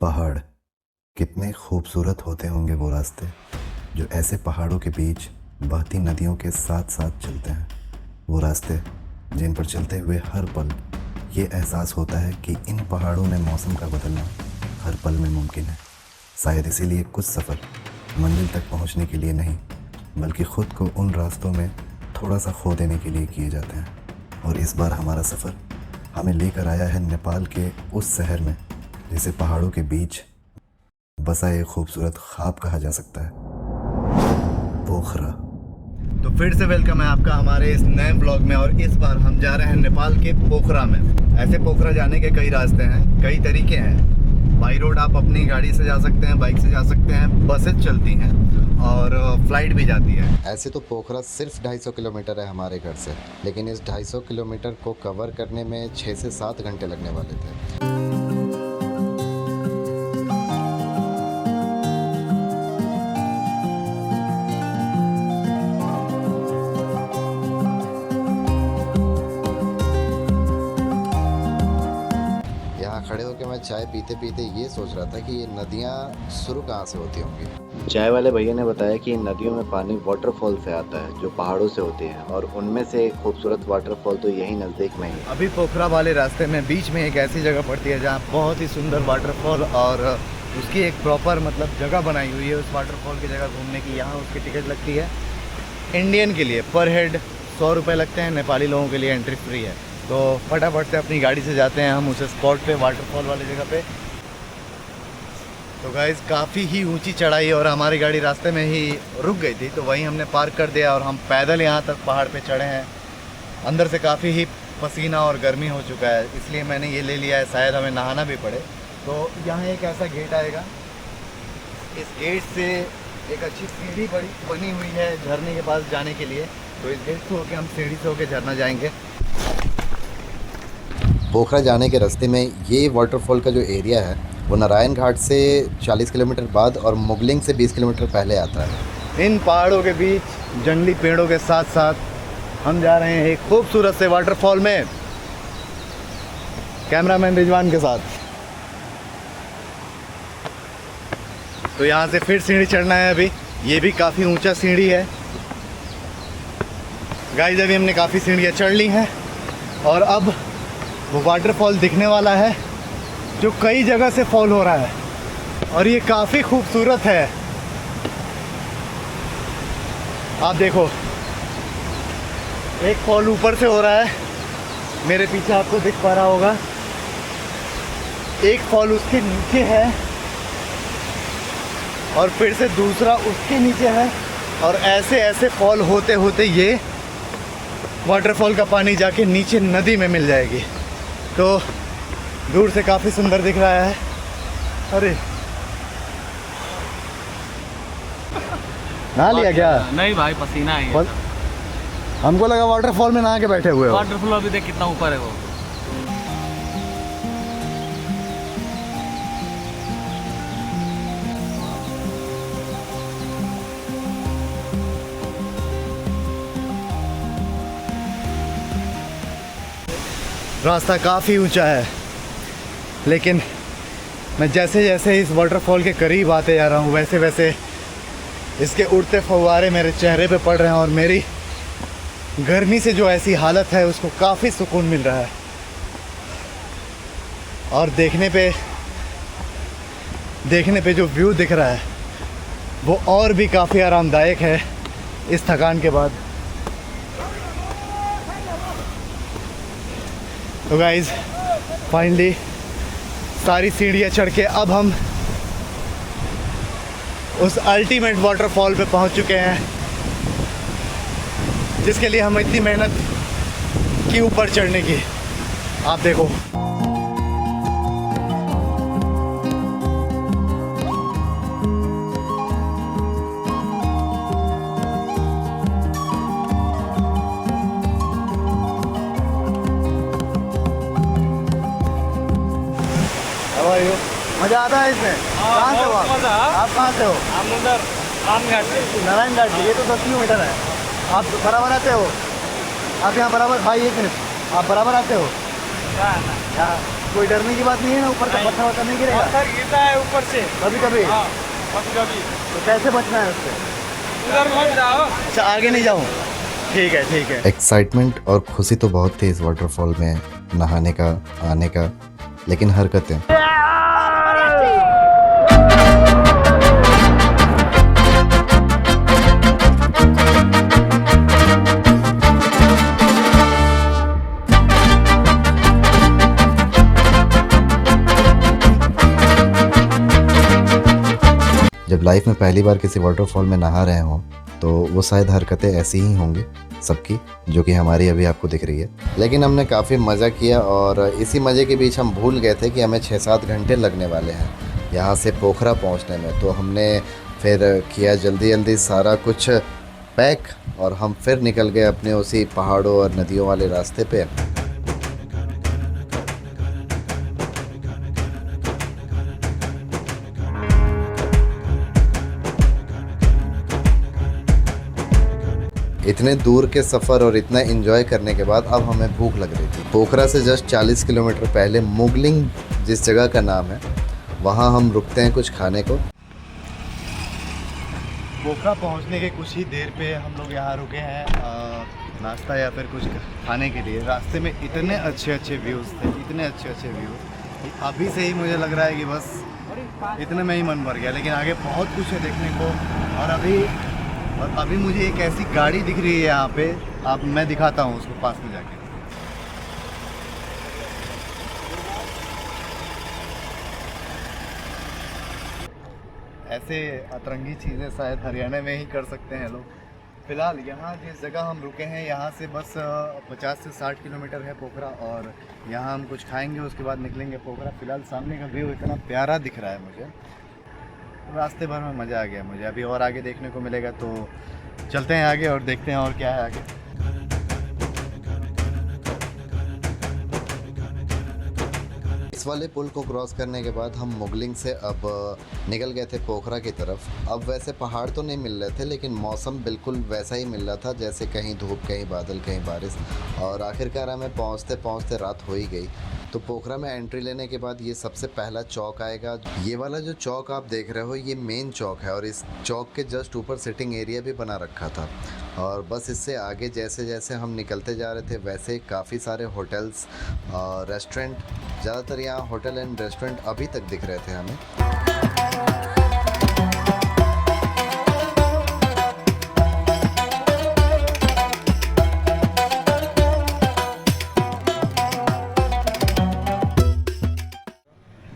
पहाड़ कितने खूबसूरत होते होंगे वो रास्ते जो ऐसे पहाड़ों के बीच बहती नदियों के साथ साथ चलते हैं। वो रास्ते जिन पर चलते हुए हर पल ये एहसास होता है कि इन पहाड़ों में मौसम का बदलना हर पल में मुमकिन है। शायद इसीलिए कुछ सफ़र मंजिल तक पहुंचने के लिए नहीं बल्कि ख़ुद को उन रास्तों में थोड़ा सा खो देने के लिए किए जाते हैं। और इस बार हमारा सफ़र हमें लेकर आया है नेपाल के उस शहर में जिसे पहाड़ों के बीच बसा एक खूबसूरत ख्वाब कहा जा सकता है, पोखरा। तो फिर से वेलकम है आपका हमारे इस नए ब्लॉग में। और इस बार हम जा रहे हैं नेपाल के पोखरा में। ऐसे पोखरा जाने के कई रास्ते हैं, कई तरीके हैं। बाई रोड आप अपनी गाड़ी से जा सकते हैं, बाइक से जा सकते हैं, बसेस चलती हैं और फ्लाइट भी जाती है। ऐसे तो पोखरा सिर्फ 250 किलोमीटर है हमारे घर से, लेकिन इस 250 किलोमीटर को कवर करने में 6 से 7 घंटे लगने वाले थे। खड़े होकर मैं चाय पीते पीते ये सोच रहा था कि ये नदियाँ शुरू कहाँ से होती होंगी। चाय वाले भैया ने बताया कि इन नदियों में पानी वाटरफॉल से आता है जो पहाड़ों से होते हैं, और उनमें से एक खूबसूरत वाटरफॉल तो यही नज़दीक में ही। अभी पोखरा वाले रास्ते में बीच में एक ऐसी जगह पड़ती है जहाँ बहुत ही सुंदर वाटरफॉल और उसकी एक प्रॉपर जगह बनाई हुई है उस वाटरफॉल की जगह घूमने की। यहाँ उसकी टिकट लगती है इंडियन के लिए पर हेड 100 रुपये लगते हैं, नेपाली लोगों के लिए एंट्री फ्री है। तो फटाफट से अपनी गाड़ी से जाते हैं हम उस स्पॉट पे, वाटरफॉल वाली जगह पे। तो गाइस काफ़ी ही ऊंची चढ़ाई और हमारी गाड़ी रास्ते में ही रुक गई थी, तो वहीं हमने पार्क कर दिया और हम पैदल यहाँ तक पहाड़ पे चढ़े हैं। अंदर से काफ़ी ही पसीना और गर्मी हो चुका है, इसलिए मैंने ये ले लिया है, शायद हमें नहाना भी पड़े। तो यहाँ एक ऐसा गेट आएगा, इस गेट से एक अच्छी सीढ़ी बनी हुई है झरने के पास जाने के लिए। तो इस गेट से होकर हम सीढ़ी से होकर झरना जाएंगे। पोखरा जाने के रास्ते में ये वाटरफॉल का जो एरिया है वो नारायण घाट से 40 किलोमीटर बाद और मुगलिंग से 20 किलोमीटर पहले आता है। इन पहाड़ों के बीच जंगली पेड़ों के साथ साथ हम जा रहे हैं एक खूबसूरत से वाटरफॉल में, कैमरामैन रिजवान के साथ। तो यहाँ से फिर सीढ़ी चढ़ना है। अभी ये भी काफ़ी ऊंचा सीढ़ी है गाइस। अभी हमने काफ़ी सीढ़ियाँ चढ़ ली हैं और अब वो वाटरफॉल दिखने वाला है जो कई जगह से फॉल हो रहा है और ये काफ़ी खूबसूरत है। आप देखो, एक फॉल ऊपर से हो रहा है, मेरे पीछे आपको दिख पा रहा होगा। एक फॉल उसके नीचे है और फिर से दूसरा उसके नीचे है, और ऐसे ऐसे फॉल होते होते ये वाटरफॉल का पानी जाके नीचे नदी में मिल जाएगी। तो दूर से काफ़ी सुंदर दिख रहा है। अरे नहा लिया क्या? नहीं भाई, पसीना है। हमको लगा वाटरफॉल में नहा के बैठे हुए हो। वाटरफॉल अभी देख कितना ऊपर है वो। रास्ता काफ़ी ऊंचा है, लेकिन मैं जैसे जैसे इस वाटरफॉल के करीब आते जा रहा हूँ वैसे वैसे इसके उड़ते फव्वारे मेरे चेहरे पे पड़ रहे हैं और मेरी गर्मी से जो ऐसी हालत है उसको काफ़ी सुकून मिल रहा है। और देखने पे जो व्यू दिख रहा है वो और भी काफ़ी आरामदायक है इस थकान के बाद। तो गाइज़ फाइनली सारी सीढ़ियाँ चढ़ के अब हम उस अल्टीमेट वाटरफॉल पे पहुंच चुके हैं जिसके लिए हम इतनी मेहनत की ऊपर चढ़ने की। आप देखो, मज़ा आता है इसमें। कहाँ से हो आप? कहाँ से हो? नारायण घाट। ये तो 10 किलोमीटर है। आप बराबर आते हो? आप यहाँ बराबर, भाई एक मिनट, आप बराबर आते हो? कोई डरने की बात नहीं है ना, ऊपर का नहीं। पत्थर वत्थर नहीं गिरेगा? सर गिरता है ऊपर से। कभी कभी हाँ कभी कभी। तो कैसे बचना है उससे? उधर मत जाओ। अच्छा आगे नहीं जाऊँ, ठीक है ठीक है। एक्साइटमेंट और खुशी तो बहुत थी इस वाटरफॉल में नहाने का, आने का, लेकिन हरकतें जब लाइफ में पहली बार किसी वाटरफॉल में नहा रहे हों तो वो शायद हरकतें ऐसी ही होंगी सबकी, जो कि हमारी अभी आपको दिख रही है। लेकिन हमने काफ़ी मज़ा किया और इसी मज़े के बीच हम भूल गए थे कि हमें 6-7 घंटे लगने वाले हैं यहाँ से पोखरा पहुँचने में। तो हमने फिर किया जल्दी जल्दी सारा कुछ पैक और हम फिर निकल गए अपने उसी पहाड़ों और नदियों वाले रास्ते पे। इतने दूर के सफ़र और इतना एंजॉय करने के बाद अब हमें भूख लग रही थी। पोखरा से जस्ट 40 किलोमीटर पहले मुगलिंग जिस जगह का नाम है, वहाँ हम रुकते हैं कुछ खाने को। पोखरा पहुंचने के कुछ ही देर पे हम लोग यहाँ रुके हैं नाश्ता या फिर कुछ खाने के लिए। रास्ते में इतने अच्छे अच्छे व्यूज़ थे, इतने अच्छे अच्छे व्यूज़, अभी से ही मुझे लग रहा है कि बस इतने में ही मन भर गया। लेकिन आगे बहुत कुछ है देखने को। और अभी मुझे एक ऐसी गाड़ी दिख रही है यहाँ पे, आप मैं दिखाता हूँ उसको पास में जाके। ऐसे अतरंगी चीज़ें शायद हरियाणा में ही कर सकते हैं लोग। फ़िलहाल यहाँ जिस जगह हम रुके हैं यहाँ से बस 50 से 60 किलोमीटर है पोखरा, और यहाँ हम कुछ खाएंगे उसके बाद निकलेंगे पोखरा। फ़िलहाल सामने का व्यू इतना प्यारा दिख रहा है मुझे, रास्ते भर में मज़ा आ गया मुझे। अभी और आगे देखने को मिलेगा, तो चलते हैं आगे और देखते हैं और क्या है आगे। इस वाले पुल को क्रॉस करने के बाद हम मुगलिंग से अब निकल गए थे पोखरा की तरफ। अब वैसे पहाड़ तो नहीं मिल रहे थे, लेकिन मौसम बिल्कुल वैसा ही मिल रहा था जैसे कहीं धूप कहीं बादल कहीं बारिश। और आखिरकार हमें पहुंचते पहुंचते रात हो ही गई। तो पोखरा में एंट्री लेने के बाद ये सबसे पहला चौक आएगा। ये वाला जो चौक आप देख रहे हो ये मेन चौक है, और इस चौक के जस्ट ऊपर सिटिंग एरिया भी बना रखा था। और बस इससे आगे जैसे जैसे हम निकलते जा रहे थे वैसे काफ़ी सारे होटल्स और रेस्टोरेंट, ज़्यादातर यहाँ होटल एंड रेस्टोरेंट अभी तक दिख रहे थे हमें।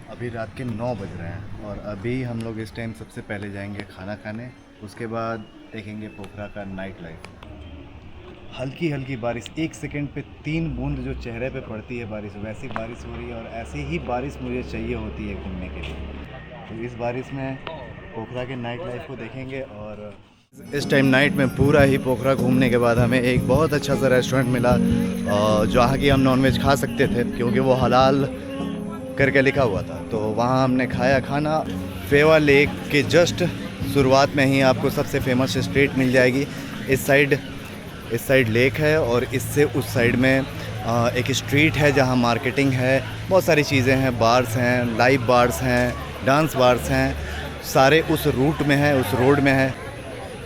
अभी रात के 9 बज रहे हैं और अभी हम लोग इस टाइम सबसे पहले जाएंगे खाना खाने, उसके बाद देखेंगे पोखरा का नाइट लाइफ। हल्की हल्की बारिश, 1 सेकंड पे 3 बूंद जो चेहरे पे पड़ती है बारिश, वैसी बारिश हो रही है। और ऐसी ही बारिश मुझे चाहिए होती है घूमने के लिए। तो इस बारिश में पोखरा के नाइट लाइफ को देखेंगे। और इस टाइम नाइट में पूरा ही पोखरा घूमने के बाद हमें एक बहुत अच्छा सा रेस्टोरेंट मिला, जहाँ की हम नॉनवेज खा सकते थे क्योंकि वो हलाल करके लिखा हुआ था। तो वहाँ हमने खाया खाना। फेवा लेक के जस्ट शुरुआत में ही आपको सबसे फेमस स्ट्रीट मिल जाएगी। इस साइड लेक है और इससे उस साइड में एक स्ट्रीट है जहाँ मार्केटिंग है, बहुत सारी चीज़ें हैं, बार्स हैं, लाइव बार्स हैं, डांस बार्स हैं, सारे उस रूट में है, उस रोड में है।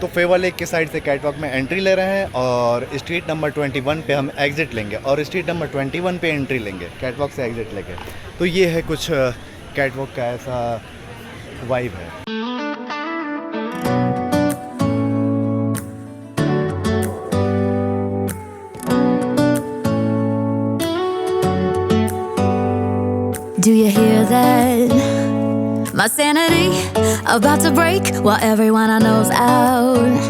तो फेवा लेक के साइड से कैटवॉक में एंट्री ले रहे हैं और स्ट्रीट नंबर 21 पे हम एग्ज़िट लेंगे और स्ट्रीट नंबर 21 पे एंट्री लेंगे कैटवॉक से एग्ज़िट लेंगे। तो ये है कुछ कैटवॉक का ऐसा वाइब है। Do you hear that? My sanity about to break while everyone I know's out.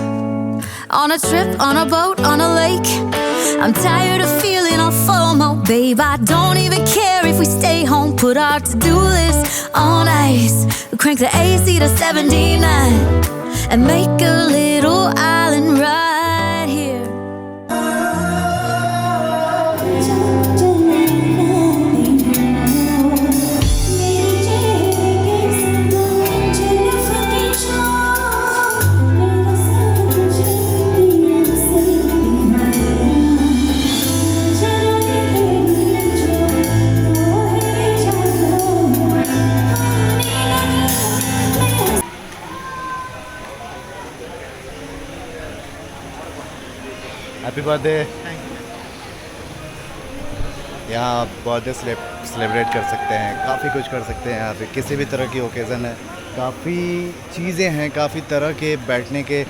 On a trip, on a boat, on a lake. I'm tired of feeling all FOMO, babe. I don't even care if we stay home. Put our to-do list on ice. Crank the AC to 79 and make a little island right here. Happy birthday. यहाँ आप birthday celebrate कर सकते हैं, काफ़ी कुछ कर सकते हैं यहाँ पे, किसी भी तरह की ओकेज़न है। काफ़ी चीज़ें हैं, काफ़ी तरह के बैठने के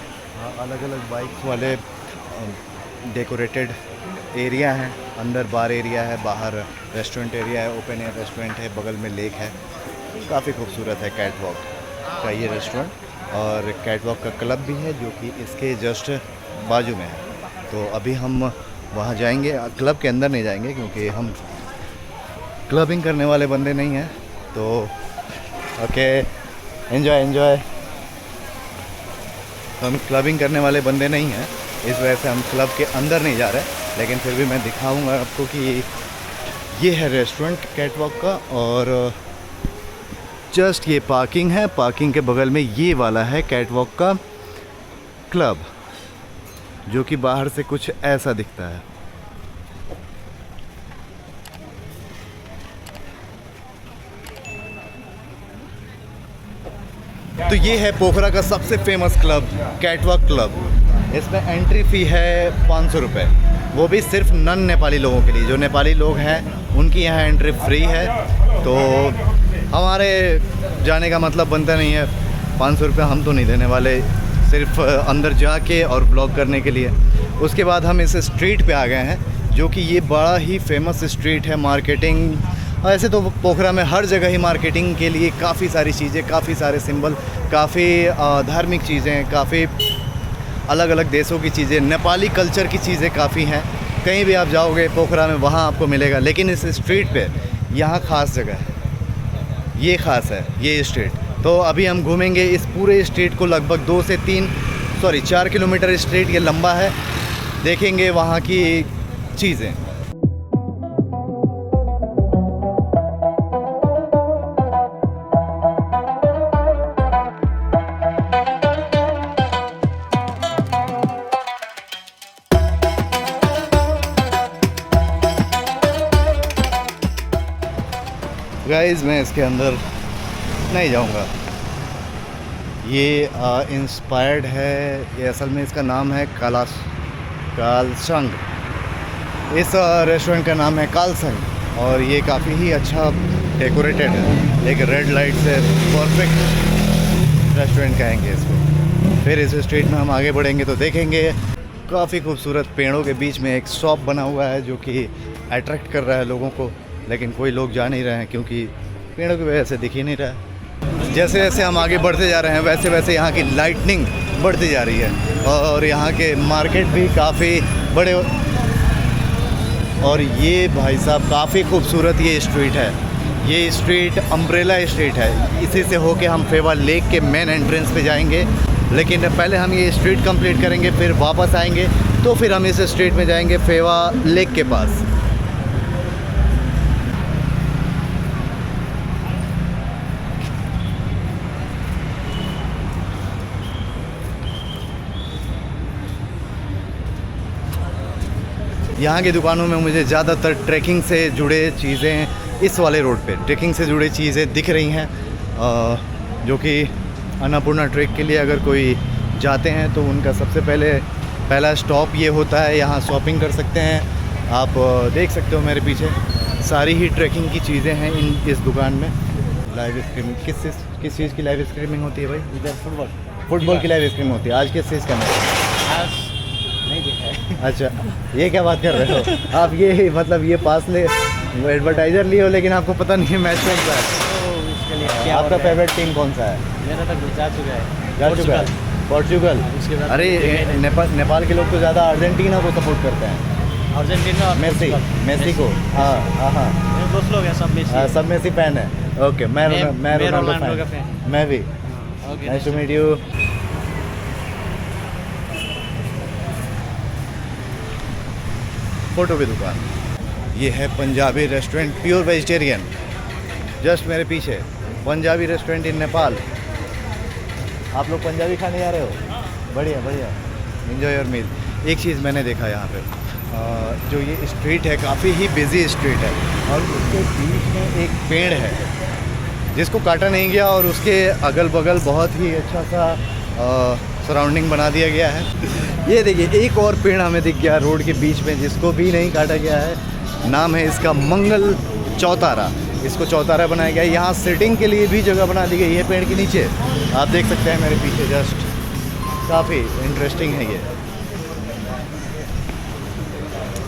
अलग अलग बाइक्स वाले डेकोरेटेड एरिया हैं। अंदर बार एरिया है, बाहर रेस्टोरेंट एरिया है, ओपन एयर रेस्टोरेंट है, बगल में लेक है। काफ़ी खूबसूरत है कैट वॉक का ये रेस्टोरेंट, और कैट वॉक का क्लब भी है जो कि इसके जस्ट बाजू में है। तो अभी हम वहाँ जाएंगे, क्लब के अंदर नहीं जाएंगे क्योंकि हम क्लबिंग करने वाले बंदे नहीं हैं। तो ओके, एंजॉय। तो हम क्लबिंग करने वाले बंदे नहीं हैं, इस वजह से हम क्लब के अंदर नहीं जा रहे, लेकिन फिर भी मैं दिखाऊंगा आपको कि ये है रेस्टोरेंट कैट वॉक का। और जस्ट ये पार्किंग है, पार्किंग के बगल में ये वाला है कैट वॉक का क्लब, जो कि बाहर से कुछ ऐसा दिखता है। तो ये है पोखरा का सबसे famous club, cat walk club. इसमें एंट्री फ़ी है 500 रुपये, वो भी सिर्फ नन नेपाली लोगों के लिए। जो नेपाली लोग हैं उनकी यहाँ एंट्री फ्री है। तो हमारे जाने का मतलब बनता नहीं है, 500 रुपये हम तो नहीं देने वाले, सिर्फ अंदर जाके और ब्लॉग करने के लिए। उसके बाद हम इस स्ट्रीट पे आ गए हैं, जो कि ये बड़ा ही फेमस स्ट्रीट है। मार्केटिंग ऐसे तो पोखरा में हर जगह ही मार्केटिंग के लिए काफ़ी सारी चीज़ें, काफ़ी सारे सिंबल, काफ़ी धार्मिक चीज़ें, काफ़ी अलग अलग देशों की चीज़ें, नेपाली कल्चर की चीज़ें काफ़ी हैं। कहीं भी आप जाओगे पोखरा में वहाँ आपको मिलेगा, लेकिन इस स्ट्रीट पे यहाँ ख़ास जगह है, ये ख़ास है ये स्ट्रीट। तो अभी हम घूमेंगे इस पूरे स्ट्रीट को, लगभग 4 किलोमीटर स्ट्रीट ये लंबा है। देखेंगे वहाँ की चीज़ें। गाइस मैं इसके अंदर नहीं जाऊंगा। ये इंस्पायर्ड है, ये असल में इसका नाम है कालसंग। इस रेस्टोरेंट का नाम है कालसंग, और ये काफ़ी ही अच्छा डेकोरेटेड है। एक रेड लाइट से परफेक्ट रेस्टोरेंट कहेंगे इसको। फिर इस स्ट्रीट में हम आगे बढ़ेंगे तो देखेंगे काफ़ी खूबसूरत पेड़ों के बीच में एक शॉप बना हुआ है, जो कि अट्रैक्ट कर रहा है लोगों को, लेकिन कोई लोग जा नहीं रहे हैं क्योंकि पेड़ों की वजह से दिख ही नहीं रहा है। जैसे जैसे हम आगे बढ़ते जा रहे हैं वैसे वैसे यहाँ की लाइटनिंग बढ़ती जा रही है, और यहाँ के मार्केट भी काफ़ी बड़े। और ये भाई साहब काफ़ी खूबसूरत ये स्ट्रीट है। ये स्ट्रीट अम्ब्रेला स्ट्रीट है। इसी से होके हम फेवा लेक के मेन एंट्रेंस पे जाएंगे, लेकिन पहले हम ये स्ट्रीट कंप्लीट करेंगे, फिर वापस आएंगे तो फिर हम इस स्ट्रीट में जाएंगे फेवा लेक के पास। यहाँ की दुकानों में मुझे ज़्यादातर ट्रैकिंग से जुड़े चीज़ें, इस वाले रोड पे ट्रैकिंग से जुड़े चीज़ें दिख रही हैं, जो कि अन्नपूर्णा ट्रैक के लिए अगर कोई जाते हैं तो उनका सबसे पहला स्टॉप ये होता है। यहाँ शॉपिंग कर सकते हैं। आप देख सकते हो मेरे पीछे सारी ही ट्रैकिंग की चीज़ें हैं इस दुकान में। लाइव स्ट्रीमिंग किस चीज़ की लाइव स्ट्रीमिंग होती है भाई? इधर फुटबॉल की लाइव स्ट्रीमिंग होती है। आज किस चीज़ का मैच? नहीं देखा है। अच्छा, ये क्या बात कर रहे हो आप? ये मतलब ये पास ले एडवर्टाइजर लिए हो, लेकिन आपको पता नहीं है मैच कौन सा है। तो इसके लिए क्या आपका फेवरेट टीम कौन सा है? मेरा तो जा चुका है, जा चुका है पोर्चुगल। उसके बाद अरे नेपाल के लोग तो ज़्यादा अर्जेंटीना को सपोर्ट करते हैं। अर्जेंटीना और मेसी को। हाँ हाँ, मेरे दोस्त लोग हैं सब मेसी। सब मेसी फैन है। ओके, मैं रोनाल्डो का फैन। फैन। मैं भी। Okay, nice to meet you. Photo की दुकान। ये है Punjabi restaurant, pure vegetarian. Just मेरे पीछे पंजाबी रेस्टोरेंट इन नेपाल। आप लोग पंजाबी खाने जा रहे हो? बढ़िया बढ़िया, एंजॉय योर मील। एक चीज़ मैंने देखा यहाँ पे, जो ये स्ट्रीट है काफ़ी ही बिजी स्ट्रीट है, और उसके बीच में एक पेड़ है जिसको काटा नहीं गया, और उसके अगल बगल बहुत ही अच्छा सा सराउंडिंग बना दिया गया है। ये देखिए एक और पेड़ हमें दिख गया रोड के बीच में, जिसको भी नहीं काटा गया है। नाम है इसका मंगल चौतारा। इसको चौतारा बनाया गया है। यहाँ सिटिंग के लिए भी जगह बना दी गई है पेड़ के नीचे। आप देख सकते हैं मेरे पीछे जस्ट, काफ़ी इंटरेस्टिंग है ये।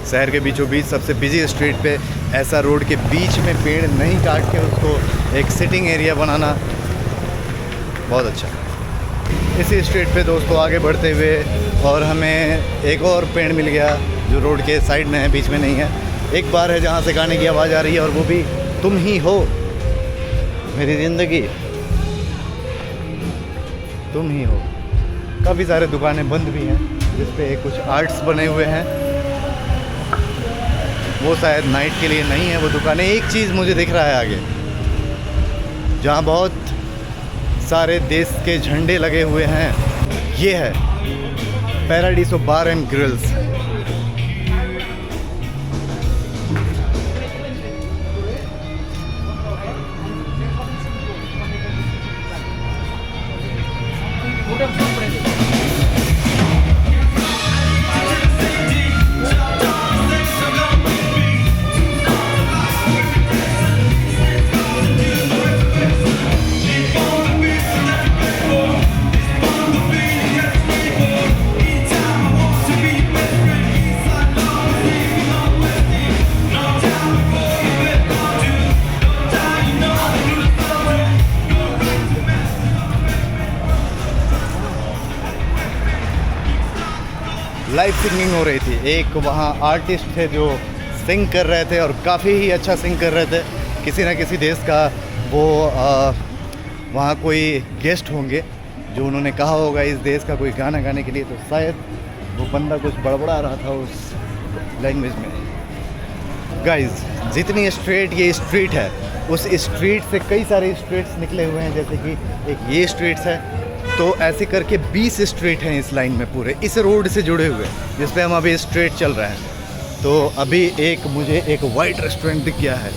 शहर के बीचों बीच सबसे बिजी स्ट्रीट पे ऐसा रोड के बीच में पेड़ नहीं काट के उसको एक सिटिंग एरिया बनाना बहुत अच्छा। इसी स्ट्रीट पे दोस्तों आगे बढ़ते हुए और हमें एक और पेड़ मिल गया जो रोड के साइड में है, बीच में नहीं है। एक बार है जहाँ से गाने की आवाज़ आ रही है और वो भी तुम ही हो मेरी ज़िंदगी, तुम ही हो। काफ़ी सारे दुकानें बंद भी हैं जिस पे कुछ आर्ट्स बने हुए हैं। वो शायद नाइट के लिए नहीं है वो दुकानें। एक चीज़ मुझे दिख रहा है आगे, जहाँ बहुत सारे देश के झंडे लगे हुए हैं। ये है Paradiso bar and grills. Live singing हो रही थी। एक वहाँ आर्टिस्ट थे जो सिंग कर रहे थे और काफ़ी ही अच्छा सिंग कर रहे थे। किसी न किसी देश का वो वहाँ कोई गेस्ट होंगे जो उन्होंने कहा होगा इस देश का कोई गाना गाने के लिए, तो शायद वो बंदा कुछ बड़बड़ा रहा था उस लैंग्वेज में। गाइस, जितनी स्ट्रीट ये स्ट्रीट है, उस स्ट्रीट से कई सारे स्ट्रीट्स निकले हुए हैं। जैसे कि एक ये स्ट्रीट्स है, तो ऐसे करके 20 स्ट्रीट हैं इस लाइन में पूरे, इस रोड से जुड़े हुए, जिस पे हम अभी स्ट्रेट चल रहे हैं। तो अभी मुझे एक वाइट रेस्टोरेंट दिख गया है।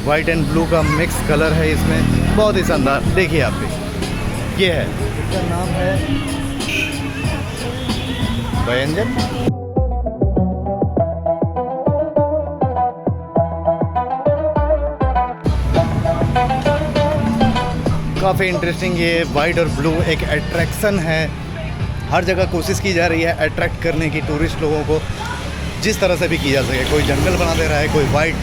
वाइट एंड ब्लू का मिक्स कलर है इसमें, बहुत ही शानदार। देखिए आप भी, ये है, इसका नाम है व्यंजन। काफ़ी इंटरेस्टिंग ये वाइट और ब्लू एक अट्रैक्शन है। हर जगह कोशिश की जा रही है अट्रैक्ट करने की टूरिस्ट लोगों को, जिस तरह से भी की जा सके। कोई जंगल बना दे रहा है, कोई वाइट,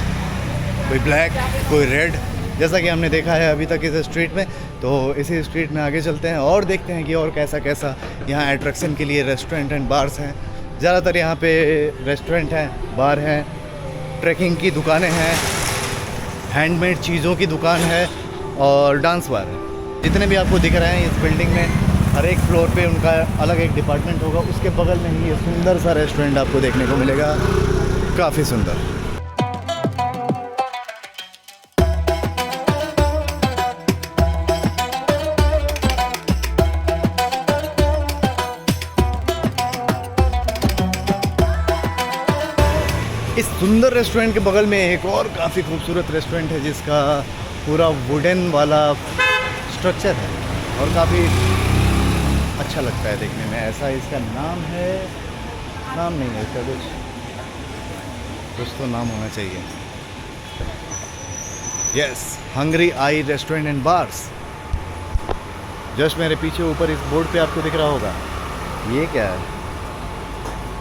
कोई ब्लैक, कोई रेड, जैसा कि हमने देखा है अभी तक इस स्ट्रीट में। तो इसी स्ट्रीट में आगे चलते हैं और देखते हैं कि और कैसा कैसा यहाँ अट्रैक्शन के लिए रेस्टोरेंट एंड बार्स हैं। ज़्यादातर यहाँ पे रेस्टोरेंट हैं, बार हैं, ट्रैकिंग की दुकानें हैं, हैंडमेड चीज़ों की दुकान है और डांस बार है। जितने भी आपको दिख रहे हैं इस बिल्डिंग में, हर एक फ्लोर पे उनका अलग एक डिपार्टमेंट होगा। उसके बगल में ही ये सुंदर सा रेस्टोरेंट आपको देखने को मिलेगा, काफ़ी सुंदर। इस सुंदर रेस्टोरेंट के बगल में एक और काफ़ी खूबसूरत रेस्टोरेंट है जिसका पूरा वुडन वाला स्ट्रक्चर है और काफ़ी अच्छा लगता है देखने में। ऐसा इसका नाम है, नाम नहीं है इसका, कुछ तो नाम होना चाहिए। Yes, hungry I restaurant and bars. Just मेरे पीछे ऊपर इस बोर्ड पे आपको दिख रहा होगा, ये क्या है?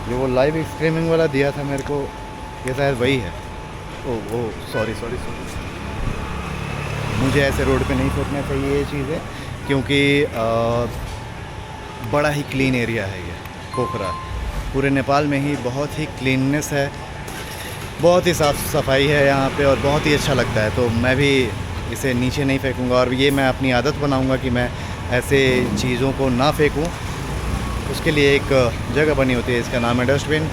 ये वो लाइव स्ट्रीमिंग वाला दिया था मेरे को, ये शायद वही है। ओह सॉरी, मुझे ऐसे रोड पे नहीं सोचना चाहिए ये चीज़ें, क्योंकि बड़ा ही क्लीन एरिया है ये पोखरा। पूरे नेपाल में ही बहुत ही क्लीननेस है, बहुत ही साफ़ सफाई है यहाँ पे और बहुत ही अच्छा लगता है। तो मैं भी इसे नीचे नहीं फेंकूँगा और ये मैं अपनी आदत बनाऊँगा कि मैं ऐसे चीज़ों को ना फेंकूँ। उसके लिए एक जगह बनी होती है, इसका नाम है डस्टबिन,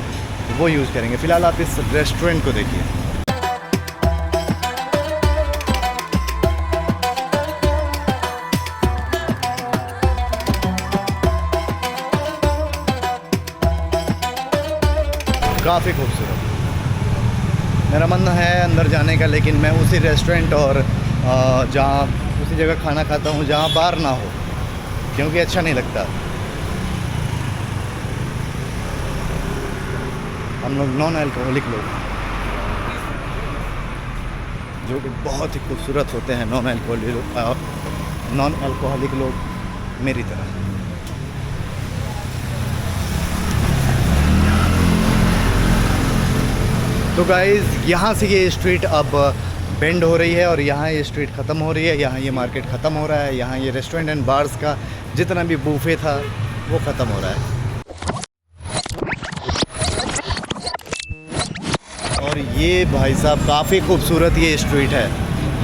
वो यूज़ करेंगे। फ़िलहाल आप इस रेस्टोरेंट को देखिए। काफ़ी खूबसूरत। मेरा मन है अंदर जाने का, लेकिन मैं उसी रेस्टोरेंट और जहाँ उसी जगह खाना खाता हूँ जहाँ बार ना हो, क्योंकि अच्छा नहीं लगता। हम लोग नॉन अल्कोहलिक लोग, जो कि बहुत ही खूबसूरत होते हैं, नॉन अल्कोहलिक लोग मेरी तरह। तो गाइज़ यहाँ से ये स्ट्रीट अब बेंड हो रही है और यहाँ ये स्ट्रीट ख़त्म हो रही है, यहाँ ये मार्केट ख़त्म हो रहा है, यहाँ ये रेस्टोरेंट एंड बार्स का जितना भी बूफे था वो ख़त्म हो रहा है। और ये भाई साहब काफ़ी खूबसूरत ये स्ट्रीट है।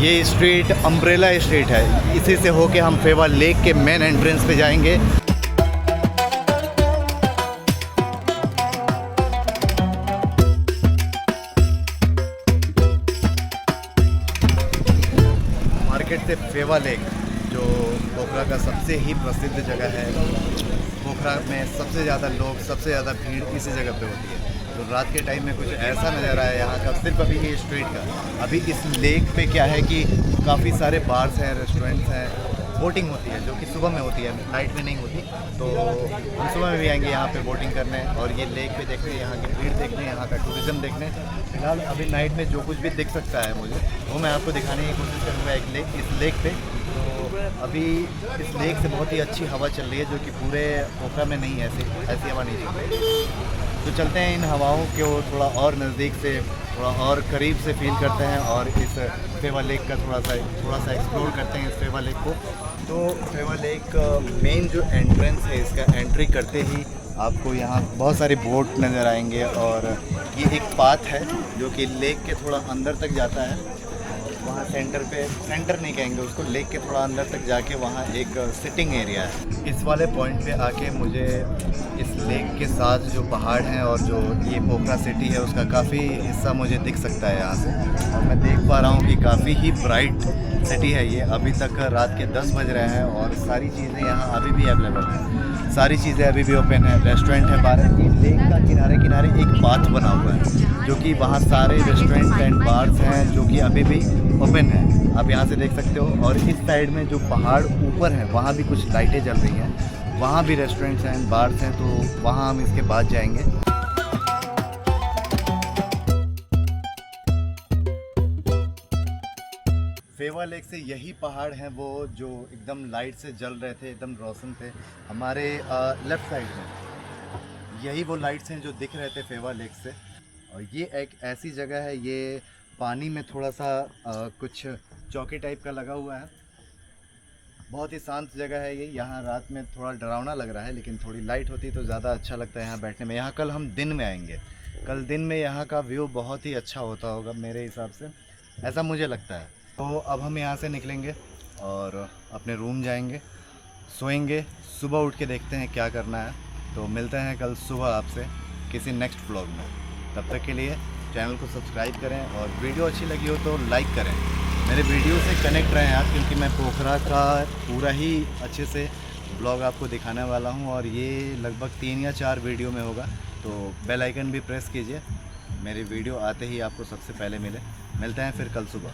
ये स्ट्रीट अम्ब्रेला स्ट्रीट है। इसी से होके हम फेवा लेक के मेन एंट्रेंस पे जाएंगे। मार्केट से फेवा लेक, जो पोखरा का सबसे ही प्रसिद्ध जगह है। पोखरा में सबसे ज़्यादा लोग, सबसे ज़्यादा भीड़ इसी जगह पे होती है। तो रात के टाइम में कुछ ऐसा नज़ारा है यहाँ का, सिर्फ अभी ये स्ट्रीट का। अभी इस लेक पे क्या है कि काफ़ी सारे बार्स हैं, रेस्टोरेंट्स हैं, बोटिंग होती है जो कि सुबह में होती है, नाइट में नहीं होती। तो हम सुबह में भी आएंगे यहाँ पे बोटिंग करने और ये लेक पे देखने, यहाँ की भीड़ देखने, यहाँ का टूरिज़्म देखने। फिलहाल अभी नाइट में जो कुछ भी दिख सकता है मुझे, वो मैं आपको दिखाने की कोशिश करूँगा इस लेक पे। तो अभी इस लेक से बहुत ही अच्छी हवा चल रही है, जो कि पूरे पोखरा में नहीं है, ऐसी हवा नहीं चल रही। तो चलते हैं इन हवाओं को थोड़ा और नज़दीक से, थोड़ा और करीब से फील करते हैं और इस फेवा लेक का थोड़ा सा एक्सप्लोर करते हैं इस फेवा लेक को। तो फेवा लेक मेन जो एंट्रेंस है, इसका एंट्री करते ही आपको यहाँ बहुत सारे बोट नज़र आएंगे और ये एक पाथ है जो कि लेक के थोड़ा अंदर तक जाता है। वहाँ सेंटर नहीं कहेंगे उसको, लेक के थोड़ा अंदर तक जाके वहाँ एक सिटिंग एरिया है। इस वाले पॉइंट पे आके मुझे इस लेक के साथ जो पहाड़ हैं और जो ये पोखरा सिटी है उसका काफ़ी हिस्सा मुझे दिख सकता है यहाँ से। और मैं देख पा रहा हूँ कि काफ़ी ही ब्राइट सिटी है ये। अभी तक रात के 10 बज रहे हैं और सारी चीज़ें यहाँ अभी भी अवेलेबल हैं, सारी चीज़ें अभी भी ओपन है। रेस्टोरेंट है बाहर, ये लेक का किनारे एक पाथ बना हुआ है जो कि वहाँ सारे रेस्टोरेंट एंड बार्स हैं जो कि अभी भी ओपन है, आप यहाँ से देख सकते हो। और इस साइड में जो पहाड़ ऊपर है वहाँ भी कुछ लाइटें जल रही हैं, वहाँ भी रेस्टोरेंट्स हैं, बार्स हैं, तो वहाँ हम इसके बाद जाएंगे। फेवा लेक से यही पहाड़ हैं वो जो एकदम लाइट से जल रहे थे, एकदम रोशन थे हमारे लेफ़्ट साइड में। यही वो लाइट्स हैं जो दिख रहे थे फेवा लेक से। और ये एक ऐसी जगह है, ये पानी में थोड़ा सा कुछ चौकी टाइप का लगा हुआ है। बहुत ही शांत जगह है ये। यहाँ रात में थोड़ा डरावना लग रहा है, लेकिन थोड़ी लाइट होती तो ज़्यादा अच्छा लगता है यहाँ बैठने में। यहाँ कल हम दिन में आएंगे, कल दिन में यहाँ का व्यू बहुत ही अच्छा होता होगा मेरे हिसाब से, ऐसा मुझे लगता है। तो अब हम यहाँ से निकलेंगे और अपने रूम जाएंगे, सोएंगे, सुबह उठ के देखते हैं क्या करना है। तो मिलते हैं कल सुबह आपसे किसी नेक्स्ट व्लॉग में। तब तक के लिए चैनल को सब्सक्राइब करें और वीडियो अच्छी लगी हो तो लाइक करें। मेरे वीडियो से कनेक्ट रहें आप, क्योंकि मैं पोखरा का पूरा ही अच्छे से ब्लॉग आपको दिखाने वाला हूं और ये लगभग 3 या 4 वीडियो में होगा। तो बेल आइकन भी प्रेस कीजिए, मेरी वीडियो आते ही आपको सबसे पहले मिले। मिलते हैं फिर कल सुबह।